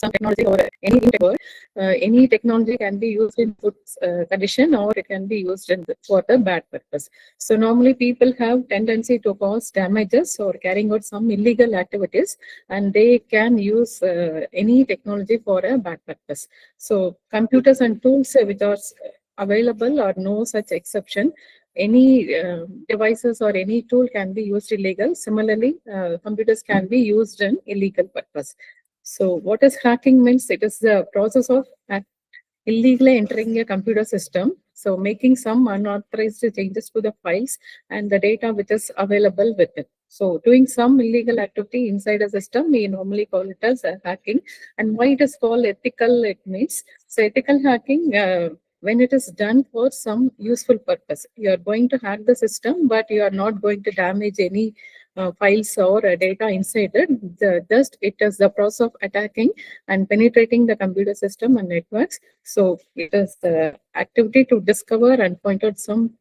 some technology or any word, any technology can be used in good condition, or it can be used for the bad purpose. So normally people have tendency to cause damages or carrying out some illegal activities, and they can use any technology for a bad purpose. So computers and tools which are available or no such exception. Any devices or any tool can be used illegal. Similarly, computers can be used in illegal purpose. So what is hacking means? It is the process of illegally entering a computer system, so making some unauthorized changes to the files and the data which is available with it. So doing some illegal activity inside a system, we normally call it as hacking. And why it is called ethical, it means, so ethical hacking, when it is done for some useful purpose. You are going to hack the system, but you are not going to damage any files or data inside it. Just it is the process of attacking and penetrating the computer system and networks. So it is the activity to discover and point out some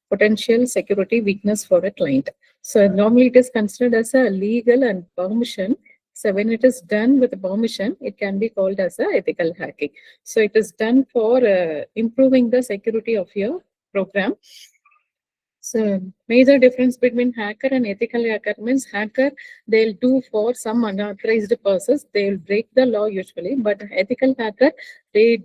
potential security weakness for a client. So normally it is considered as a legal and permission. So when it is done with permission, it can be called as a ethical hacking. So it is done for improving the security of your program. So major difference between hacker and ethical hacker means hacker, they'll do for some unauthorized purposes, they'll break the law usually, but ethical hacker, they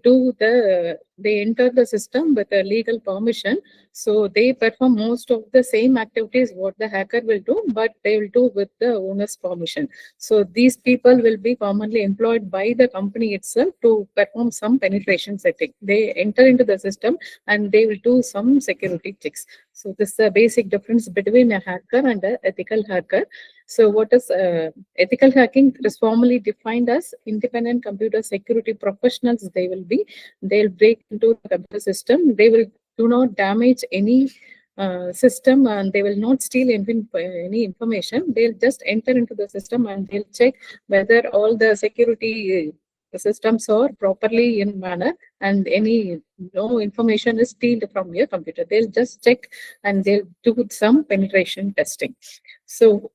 enter the system with a legal permission. So they perform most of the same activities what the hacker will do, but they will do with the owner's permission. So these people will be commonly employed by the company itself to perform some penetration setting. They enter into the system and they will do some security checks. So this is the basic difference between a hacker and an ethical hacker. So what is ethical hacking? It is formally defined as independent computer security professionals. They'll break into the computer system. They will do not damage any system, and they will not steal any information. They'll just enter into the system and they'll check whether all the security systems are properly in manner and no information is stealed from your computer. They'll just check and they'll do some penetration testing. So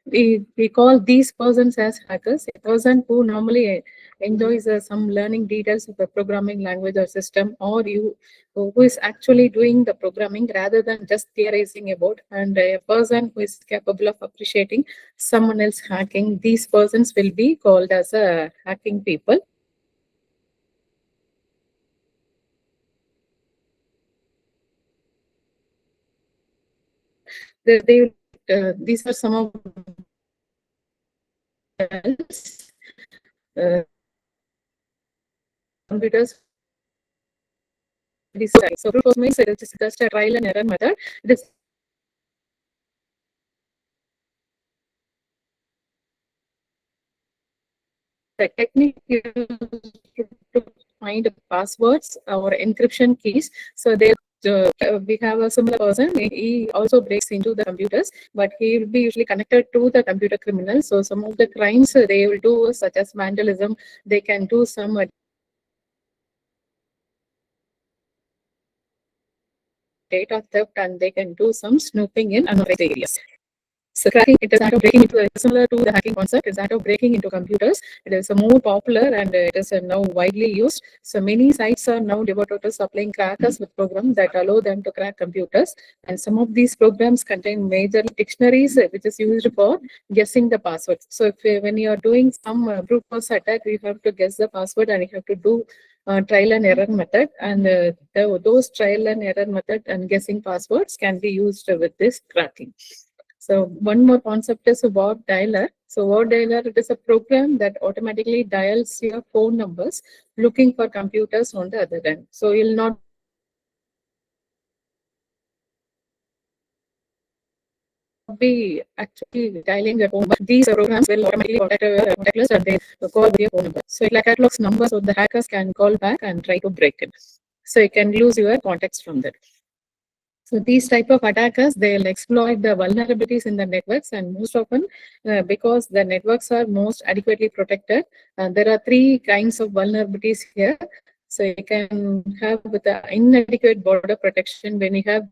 we call these persons as hackers. A person who normally enjoys some learning details of a programming language or system, or who is actually doing the programming rather than just theorizing about, and a person who is capable of appreciating someone else hacking. These persons will be called as hacking people. These are some of computers. So brute force means it is just a trial and error method. This the technique used to find passwords or encryption keys. So we have a similar person. He also breaks into the computers, but he will be usually connected to the computer criminal. So some of the crimes they will do, such as vandalism, they can do some data theft, and they can do some snooping in unauthorized areas. So cracking, it is that of breaking into, similar to the hacking concept, is that of breaking into computers. It is more popular and it is now widely used. So many sites are now devoted to supplying crackers with programs that allow them to crack computers. And some of these programs contain major dictionaries, which is used for guessing the passwords. So when you are doing some brute force attack, you have to guess the password and you have to do trial and error method, and those trial and error method and guessing passwords can be used with this cracking. So one more concept is word dialer. So word dialer, it is a program that automatically dials your phone numbers looking for computers on the other end. So you'll not be actually dialing your phone, but these programs will automatically contact a list and they call your phone number. So it like catalogs numbers, so the hackers can call back and try to break it. So you can lose your contacts from that. So these type of attackers, they'll exploit the vulnerabilities in the networks, and most often because the networks are most adequately protected, there are three kinds of vulnerabilities here. So you can have with the inadequate border protection. When you have,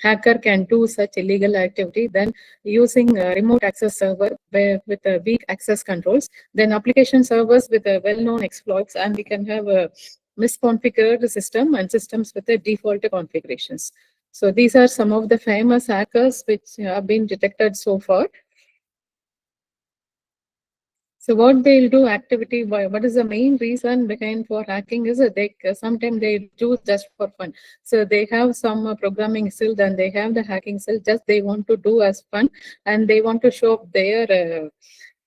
hacker can do such illegal activity, then using a remote access server with weak access controls, then application servers with well-known exploits, and we can have a misconfigured system and systems with the default configurations. So these are some of the famous hackers which have been detected so far. So what they'll do activity, what is the main reason behind for hacking is that they sometimes they do just for fun. So they have some programming skill, then they have the hacking skill, just they want to do as fun, and they want to show up their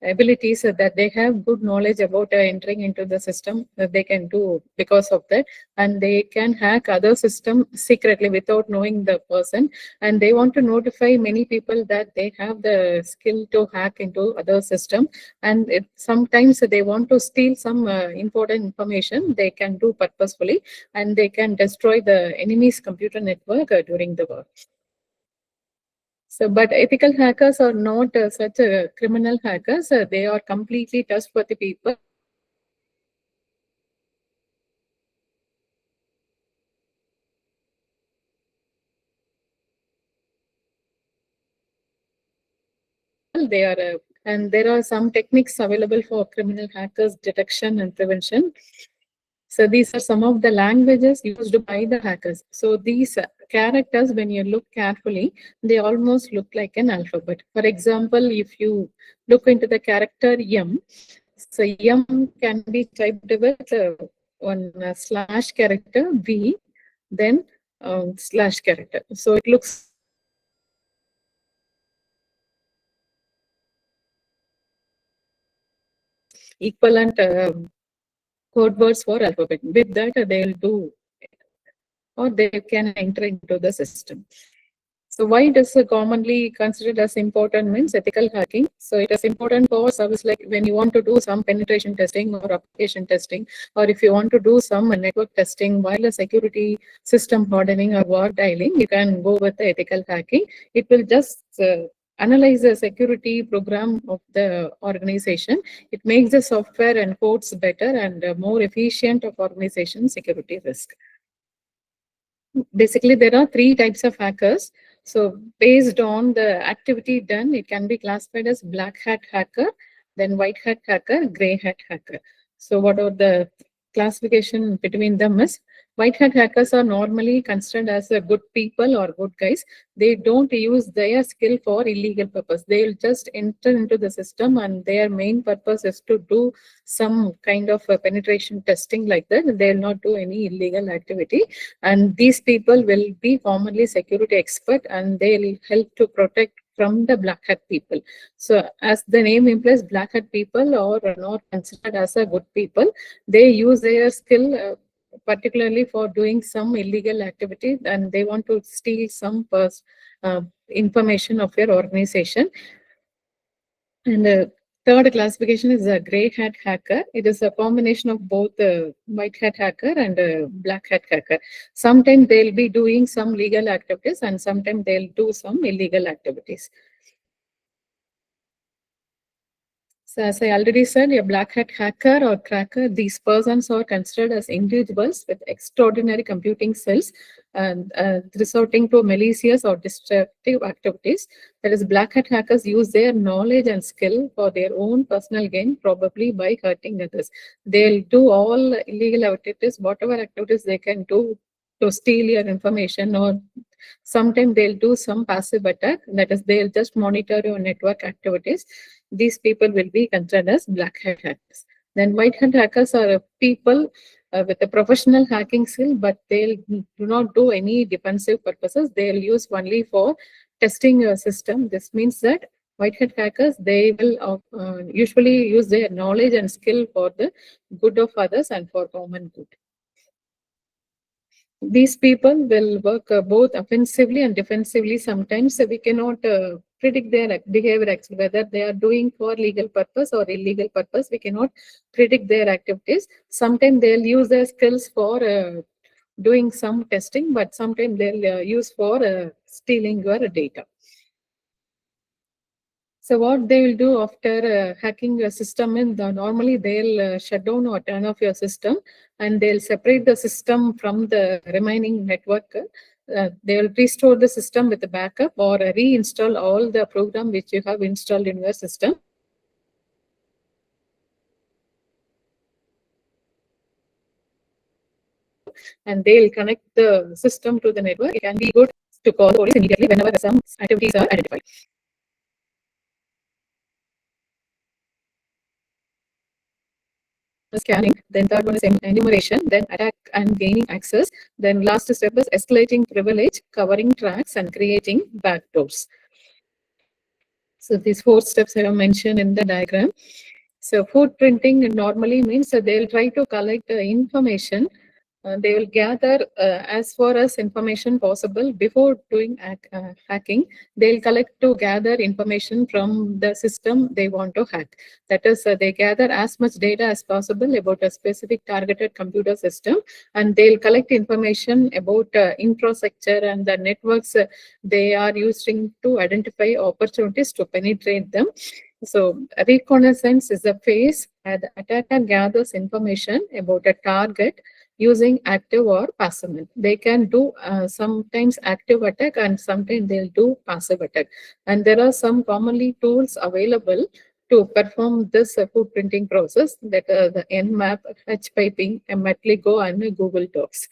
abilities, that they have good knowledge about entering into the system that they can do because of that, and they can hack other system secretly without knowing the person, and they want to notify many people that they have the skill to hack into other system, and sometimes they want to steal some important information they can do purposefully, and they can destroy the enemy's computer network during the war. So, but ethical hackers are not such criminal hackers. They are completely trustworthy people. They are, and there are some techniques available for criminal hackers detection and prevention. So these are some of the languages used by the hackers. So these characters, when you look carefully, they almost look like an alphabet. For example, if you look into the character M, so M can be typed with one slash character V, then slash character. So it looks equivalent code words for alphabet. With that, they'll do, or they can enter into the system. So why it is commonly considered as important means ethical hacking. So it is important for service like when you want to do some penetration testing or application testing, or if you want to do some network testing, wireless security, system hardening or war dialing, you can go with the ethical hacking. It will just analyze the security program of the organization. It makes the software and codes better and more efficient of organization security risk. Basically, there are three types of hackers. So based on the activity done, it can be classified as black hat hacker, then white hat hacker, gray hat hacker. So what are the classification between them is white hat hackers are normally considered as a good people or good guys. They don't use their skill for illegal purpose. They'll just enter into the system and their main purpose is to do some kind of penetration testing like that. They'll not do any illegal activity, and these people will be commonly security expert and they'll help to protect from the black hat people. So as the name implies, black hat people are not considered as a good people. They use their skill particularly for doing some illegal activity, and they want to steal some information of your organization. And the third classification is a gray hat hacker. It is a combination of both a white hat hacker and a black hat hacker. Sometimes they'll be doing some legal activities and sometimes they'll do some illegal activities. So as I already said, a black hat hacker or cracker, these persons are considered as individuals with extraordinary computing skills and resorting to malicious or destructive activities. That is, black hat hackers use their knowledge and skill for their own personal gain, probably by hurting others. They'll do all illegal activities, whatever activities they can do to steal your information, or sometimes they'll do some passive attack. That is, they'll just monitor your network activities. These people will be considered as black hat hackers. Then white hat hackers are people with a professional hacking skill, but they'll do not do any defensive purposes. They'll use only for testing your system. This means that white hat hackers, they will usually use their knowledge and skill for the good of others and for common good. These people will work both offensively and defensively. Sometimes we cannot predict their behavior, whether they are doing for legal purpose or illegal purpose. We cannot predict their activities. Sometimes they'll use their skills for doing some testing, but sometimes they'll use for stealing your data. So what they will do after hacking your system in normally they'll shut down or turn off your system, and they'll separate the system from the remaining network. they will restore the system with a backup or reinstall all the program which you have installed in your system. And they'll connect the system to the network. It can be good to call the police immediately whenever some activities are identified. Scanning, then third one is enumeration, then attack and gaining access, then last step is escalating privilege, covering tracks and creating backdoors. So these 4 steps I have mentioned in the diagram. So footprinting normally means that they'll try to collect information. They will gather as far as information possible before doing hacking. They'll collect to gather information from the system they want to hack. That is, they gather as much data as possible about a specific targeted computer system, and they'll collect information about infrastructure and the networks they are using to identify opportunities to penetrate them. So reconnaissance is a phase where the attacker gathers information about a target using active or passive method. They can do sometimes active attack and sometimes they'll do passive attack. And there are some commonly tools available to perform this footprinting process, that the Nmap, HPiping, Matligo, and Google Docs.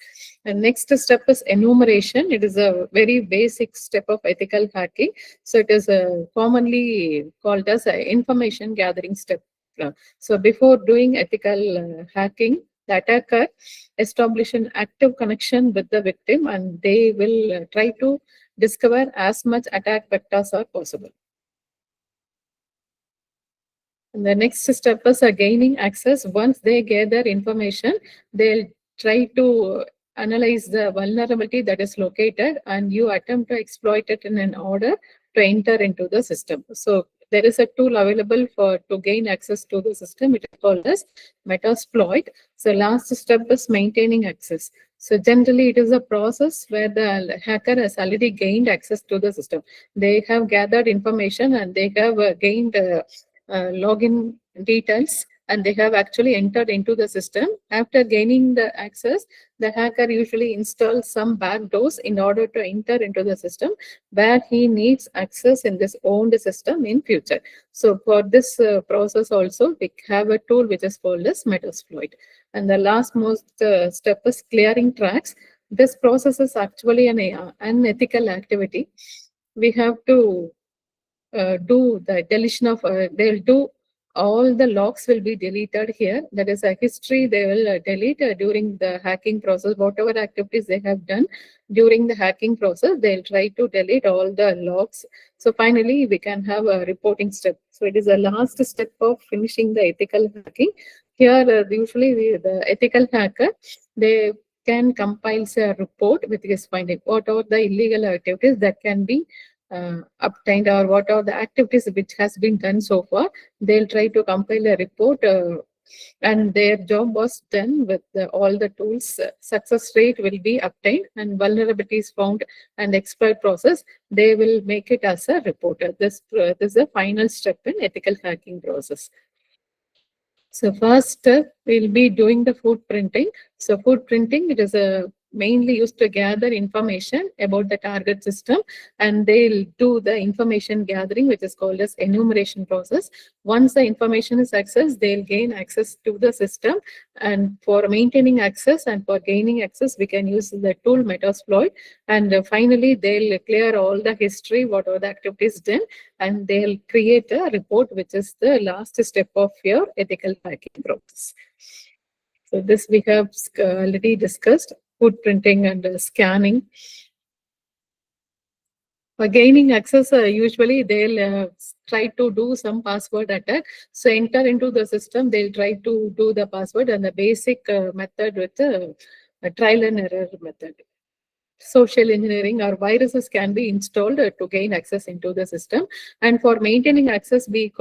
And next step is enumeration. It is a very basic step of ethical hacking. So it is commonly called as an information gathering step. So before doing ethical hacking, the attacker establish an active connection with the victim, and they will try to discover as much attack vectors are possible. And the next step is gaining access. Once they gather information, they'll try to analyze the vulnerability that is located, and you attempt to exploit it in an order to enter into the system. So there is a tool available to gain access to the system. It is called as Metasploit. So last step is maintaining access. So generally, it is a process where the hacker has already gained access to the system. They have gathered information and they have gained login details, and they have actually entered into the system. After gaining the access, the hacker usually installs some backdoors in order to enter into the system where he needs access in this owned system in future. So for this process also, we have a tool which is called as Metasploit. And the last most step is clearing tracks. This process is actually an unethical activity. We have to do the deletion of, they'll do all the logs will be deleted here. That is a history they will delete during the hacking process. Whatever activities they have done during the hacking process, they'll try to delete all the logs. So finally, we can have a reporting step. So it is the last step of finishing the ethical hacking. Here, usually the ethical hacker, they can compile a report with his finding. What are the illegal activities that can be obtained, or what are the activities which has been done so far. They'll try to compile a report, and their job was done with all the tools. Success rate will be obtained and vulnerabilities found and exploit process. They will make it as a report. This is the final step in ethical hacking process. So first, we'll be doing the footprinting. So footprinting, it is mainly used to gather information about the target system, and they'll do the information gathering, which is called as enumeration process. Once the information is accessed, they'll gain access to the system. And for maintaining access and for gaining access, we can use the tool Metasploit. And finally, they'll clear all the history, what are the activities done, and they'll create a report, which is the last step of your ethical hacking process. So this we have already discussed, footprinting and scanning. For gaining access, usually they'll try to do some password attack. So enter into the system, they'll try to do the password, and the basic method with a trial and error method. Social engineering or viruses can be installed to gain access into the system. And for maintaining access, we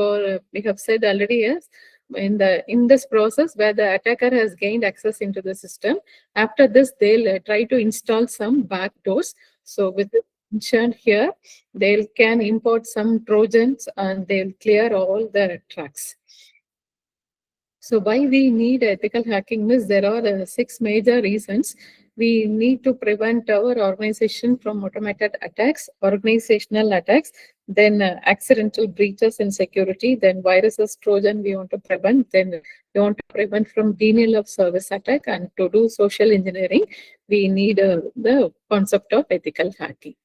have said already, yes, in this process where the attacker has gained access into the system, after this they'll try to install some backdoors. So with the mentioned here, they can import some trojans and they'll clear all the tracks. So why we need ethical hacking is there are 6 major reasons. We need to prevent our organization from automated attacks, organizational attacks, then accidental breaches in security, then viruses, Trojan we want to prevent, then we want to prevent from denial of service attack, and to do social engineering, we need the concept of ethical hacking.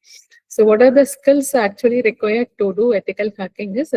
So what are the skills actually required to do ethical hacking is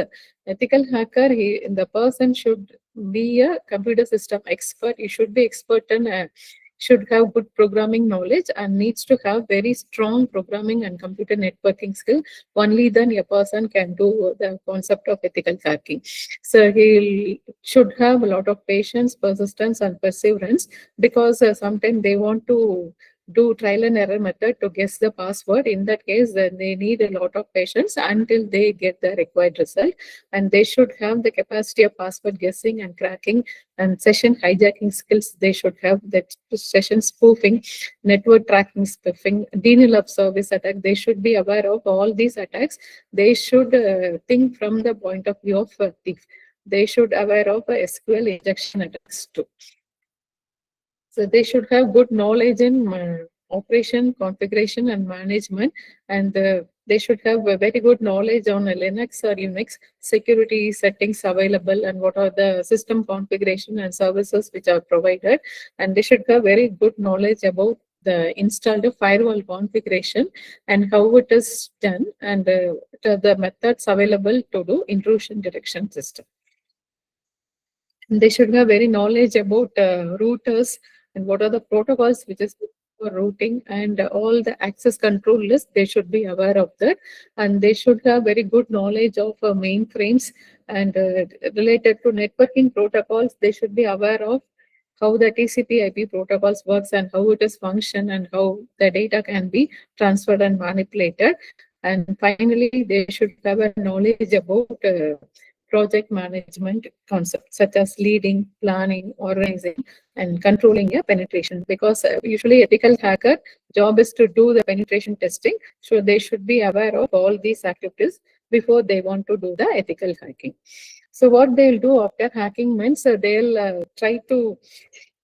ethical hacker, the person should be a computer system expert. He should be expert in should have good programming knowledge and needs to have very strong programming and computer networking skill. Only then a person can do the concept of ethical hacking. So he should have a lot of patience, persistence, and perseverance, because sometimes they want to do trial and error method to guess the password. In that case, then they need a lot of patience until they get the required result. And they should have the capacity of password guessing and cracking and session hijacking skills. They should have that session spoofing, network tracking, spoofing, denial of service attack. They should be aware of all these attacks. They should think from the point of view of a thief. They should aware of SQL injection attacks too. So they should have good knowledge in operation, configuration, and management, and they should have a very good knowledge on Linux or Unix security settings available and what are the system configuration and services which are provided. And they should have very good knowledge about the installed firewall configuration and how it is done, and the methods available to do intrusion detection system. They should have very knowledge about routers and what are the protocols which is for routing, and all the access control list. They should be aware of that, and they should have very good knowledge of mainframes and related to networking protocols. They should be aware of how the TCP/IP protocols works and how it is function and how the data can be transferred and manipulated. And finally, they should have a knowledge about project management concepts such as leading, planning, organizing, and controlling a penetration. Because usually ethical hacker job is to do the penetration testing. So they should be aware of all these activities before they want to do the ethical hacking. So what they'll do after hacking means they'll try to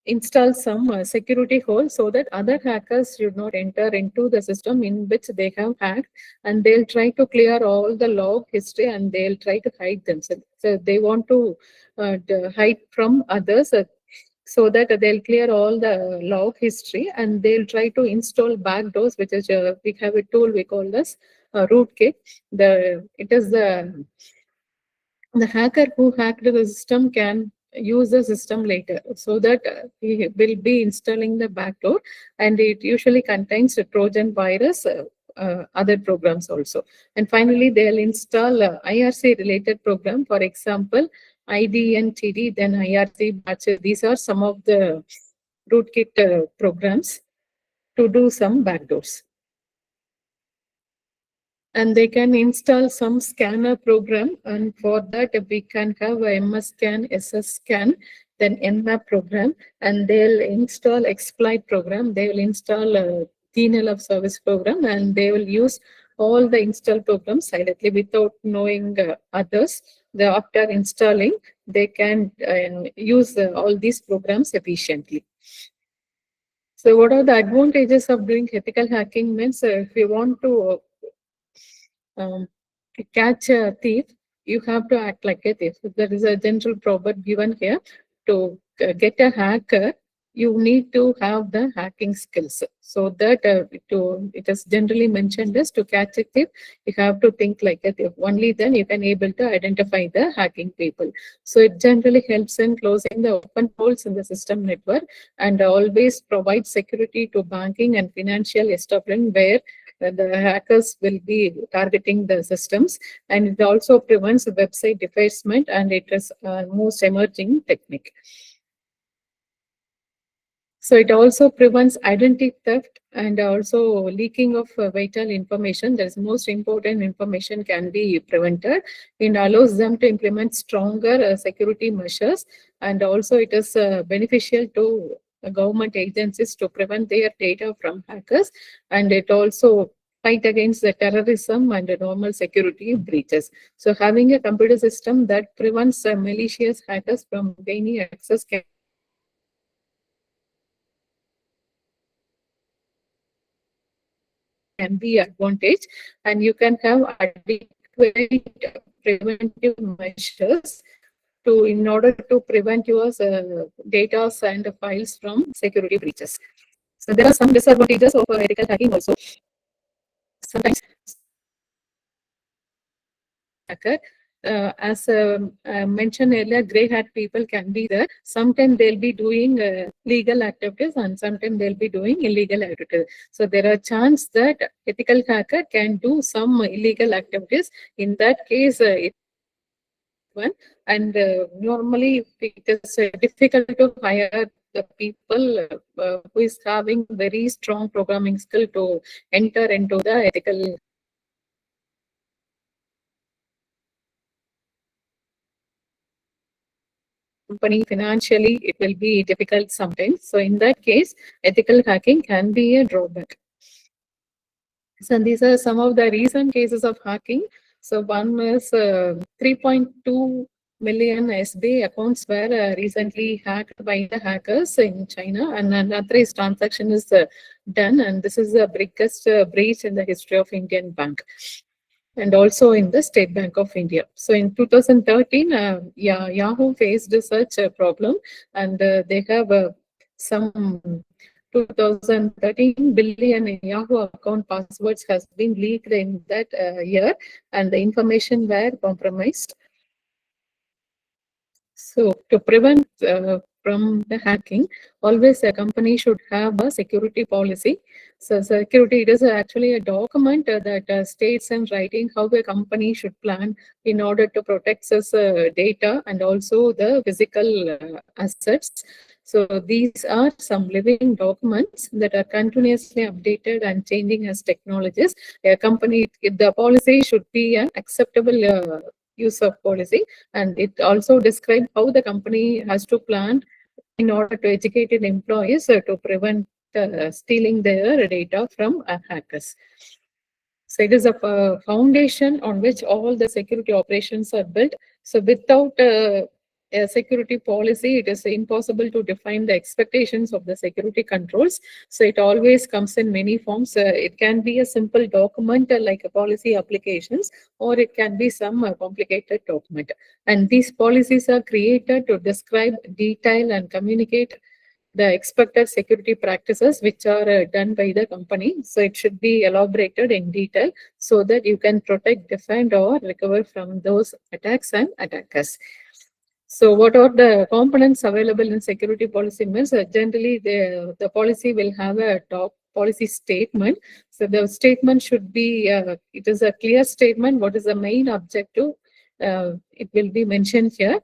install some security hole so that other hackers should not enter into the system in which they have hacked, and they'll try to clear all the log history and they'll try to hide themselves. So they want to hide from others, so that they'll clear all the log history, and they'll try to install backdoors, which is we have a tool we call this rootkit. It is the hacker who hacked the system can use the system later, so that he will be installing the backdoor, and it usually contains a Trojan virus, other programs also. And finally, they'll install IRC related program, for example, IDNTD, then IRC batch. These are some of the rootkit programs to do some backdoors. And they can install some scanner program, and for that we can have a MS scan, SS scan, then Nmap program, and they'll install exploit program. They will install a denial of service program, and they will use all the installed programs silently without knowing others. After installing, they can use all these programs efficiently. So what are the advantages of doing ethical hacking means if you want to um, catch a thief, you have to act like a thief. There is a general proverb given here. To get a hacker, you need to have the hacking skills. So that it is generally mentioned as to catch a thief, you have to think like a thief. Only then you can able to identify the hacking people. So it generally helps in closing the open holes in the system network, and always provides security to banking and financial establishment where the hackers will be targeting the systems, and it also prevents website defacement, and it is most emerging technique. So it also prevents identity theft and also leaking of vital information. That is most important information can be prevented. It allows them to implement stronger security measures, and also it is beneficial to government agencies to prevent their data from hackers, and it also fight against the terrorism and the normal security breaches. So having a computer system that prevents malicious hackers from gaining access can be advantage, and you can have adequate preventive measures to in order to prevent your data and files from security breaches. So there are some disadvantages of ethical hacking also. Sometimes hacker. As mentioned earlier, grey hat people can be there. Sometimes they'll be doing legal activities and sometimes they'll be doing illegal activities. So there are chances that ethical hacker can do some illegal activities. In that case, it one and normally it is difficult to hire the people who is having very strong programming skill to enter into the ethical company. Financially it will be difficult sometimes. So in that case, ethical hacking can be a drawback. So these are some of the recent cases of hacking. So one is 3.2 million SB accounts were recently hacked by the hackers in China, and an unauthorized transaction is done, and this is the biggest breach in the history of Indian bank and also in the State Bank of India. So in 2013, Yahoo faced such a problem, and they have some 2013 billion in Yahoo account passwords has been leaked in that year, and the information were compromised. So to prevent from the hacking, always a company should have a security policy. So security, it is actually a document that states in writing how a company should plan in order to protect its data and also the physical assets. So these are some living documents that are continuously updated and changing as technologies. A company, the policy should be an acceptable use of policy, and it also describes how the company has to plan in order to educate its employees to prevent stealing their data from hackers. So it is a foundation on which all the security operations are built. So without a security policy, it is impossible to define the expectations of the security controls. So it always comes in many forms. It can be a simple document like a policy applications, or it can be some complicated document. And these policies are created to describe, detail, and communicate the expected security practices which are done by the company. So it should be elaborated in detail so that you can protect, defend, or recover from those attacks and attackers. So what are the components available in security policy means generally the policy will have a top policy statement. So the statement should be, it is a clear statement, what is the main objective. It will be mentioned here.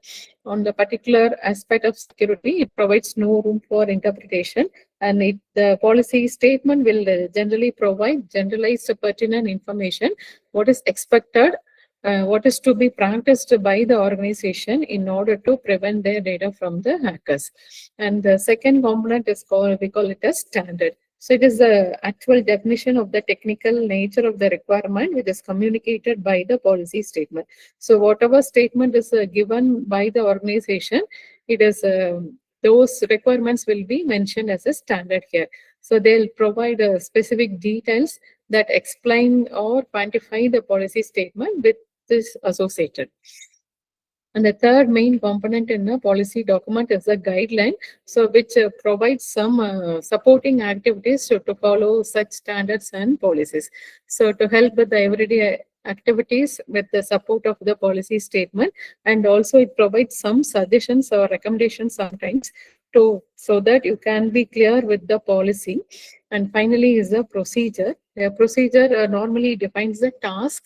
On the particular aspect of security, it provides no room for interpretation, and the policy statement will generally provide generalized pertinent information, what is expected, what is to be practiced by the organization in order to prevent their data from the hackers. And the second component is called, we call it as standard. So it is the actual definition of the technical nature of the requirement which is communicated by the policy statement. So whatever statement is given by the organization, it is those requirements will be mentioned as a standard here. So they'll provide specific details that explain or quantify the policy statement with this associated. And the third main component in a policy document is a guideline, so which provides some supporting activities to follow such standards and policies. So to help with the everyday activities with the support of the policy statement, and also it provides some suggestions or recommendations sometimes to so that you can be clear with the policy. And finally is the procedure. A procedure normally defines the task,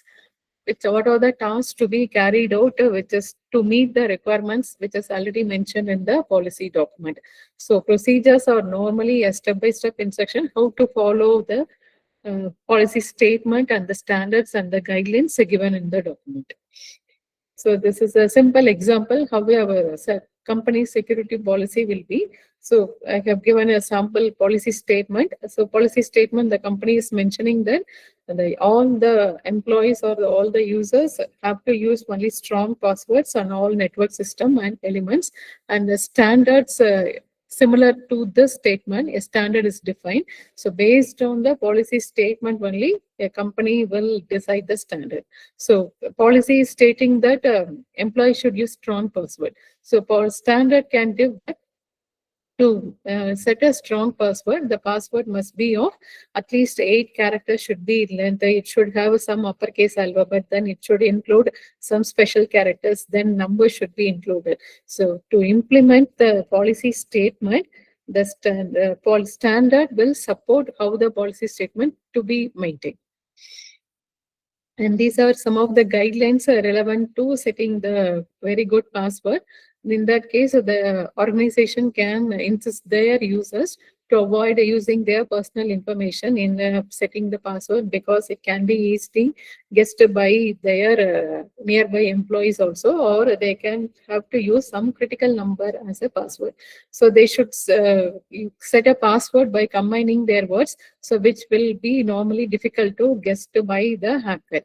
which what are the tasks to be carried out, which is to meet the requirements which is already mentioned in the policy document. So procedures are normally a step-by-step instruction how to follow the policy statement and the standards and the guidelines given in the document. So this is a simple example how we have company security policy will be. So I have given a sample policy statement. So policy statement, the company is mentioning that all the employees or all the users have to use only strong passwords on all network system and elements, and the standards similar to this statement, a standard is defined. So based on the policy statement only, a company will decide the standard. So policy is stating that employee should use strong password. So for standard can give that to set a strong password, the password must be of at least 8 characters should be in length. It should have some uppercase alphabet, then it should include some special characters, then numbers should be included. So to implement the policy statement, the standard will support how the policy statement to be maintained. And these are some of the guidelines relevant to setting the very good password. In that case, the organization can insist their users to avoid using their personal information in setting the password, because it can be easily guessed by their nearby employees also, or they can have to use some critical number as a password. So they should set a password by combining their words, so which will be normally difficult to guess by the hacker.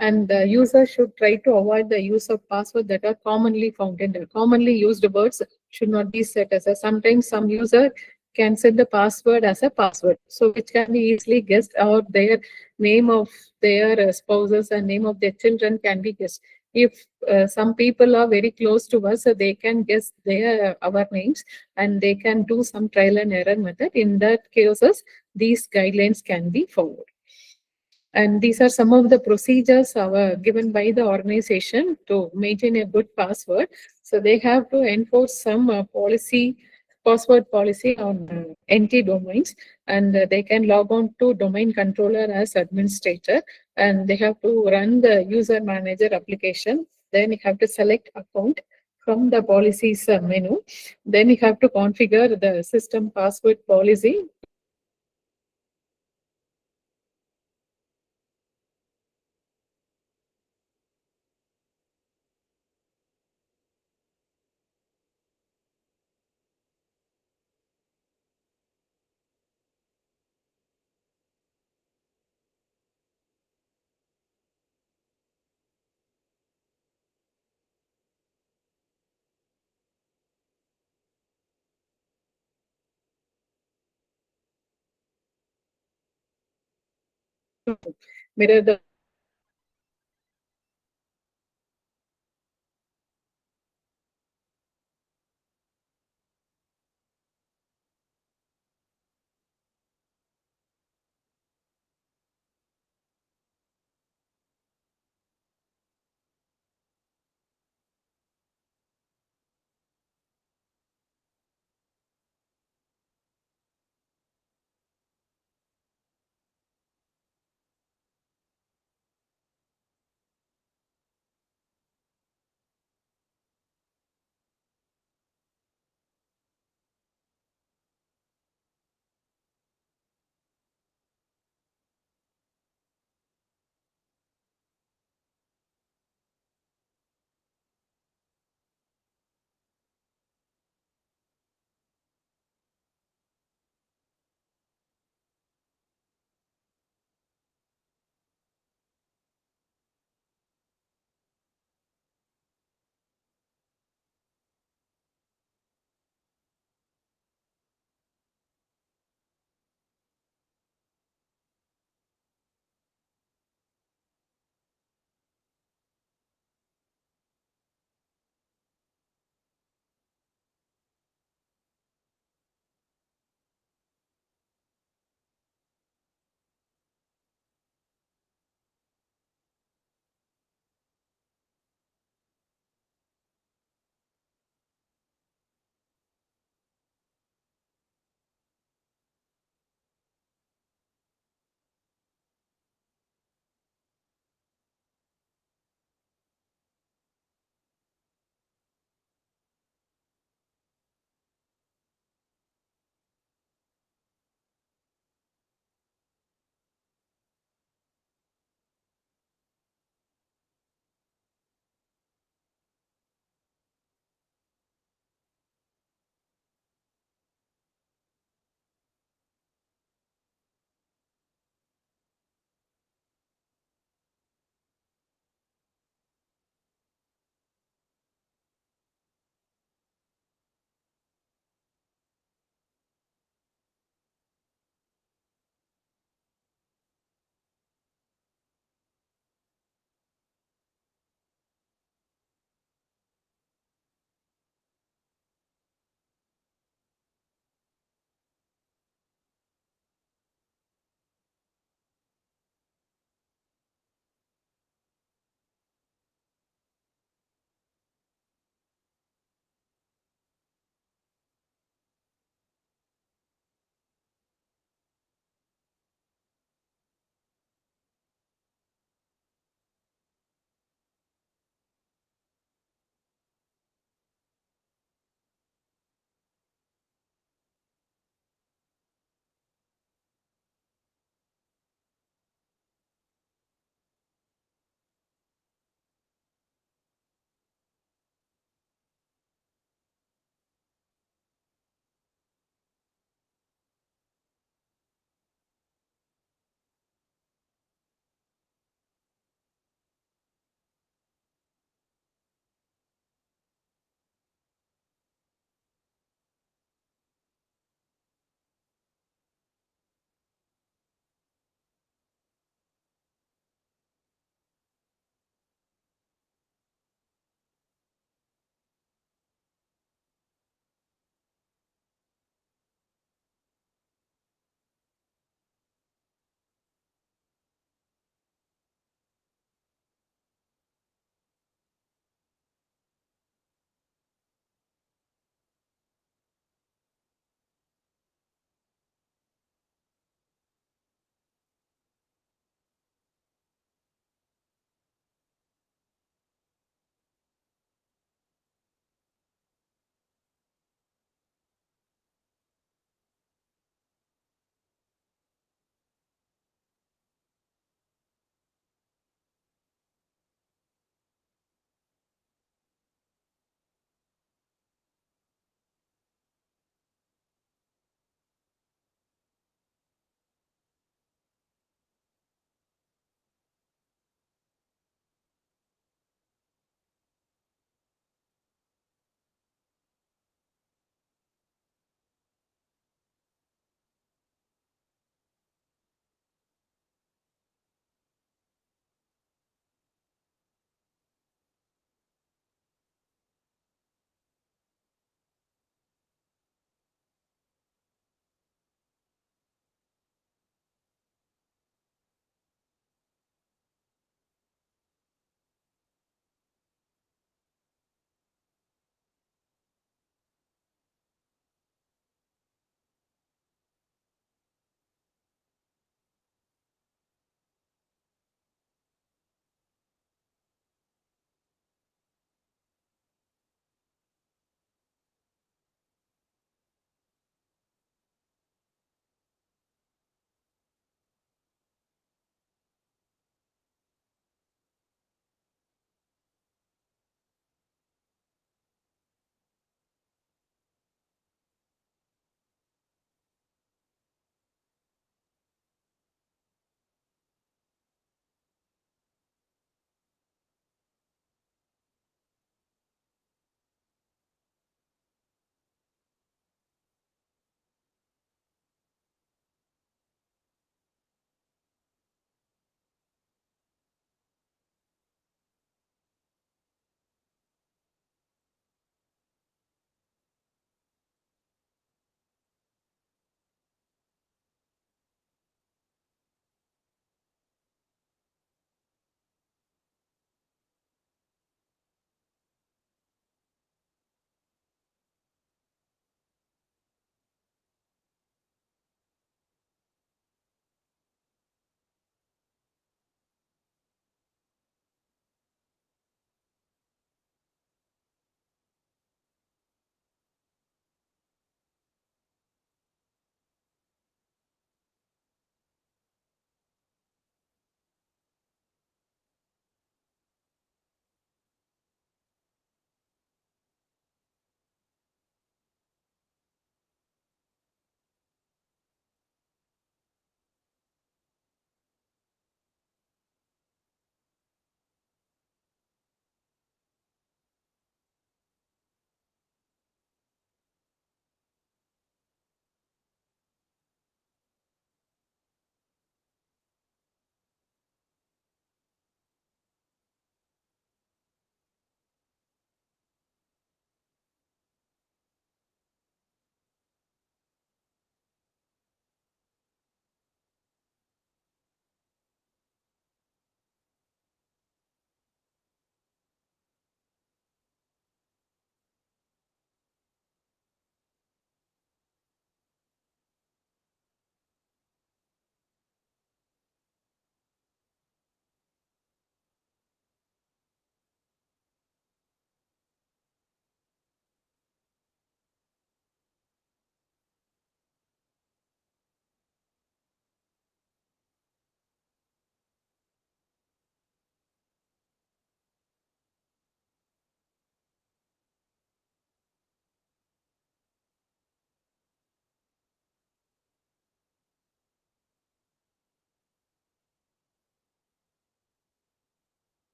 And the user should try to avoid the use of passwords that are commonly found in the commonly used words should not be set as a. Sometimes some user can set the password as a password, so which can be easily guessed, or their name of their spouses and name of their children can be guessed. If some people are very close to us, so they can guess their our names, and they can do some trial and error method. In that cases, these guidelines can be followed. And these are some of the procedures given by the organization to maintain a good password. So they have to enforce some password policy on NT domains, and they can log on to domain controller as administrator, and they have to run the user manager application. Then you have to select account from the policies menu. Then you have to configure the system password policy. Mirror the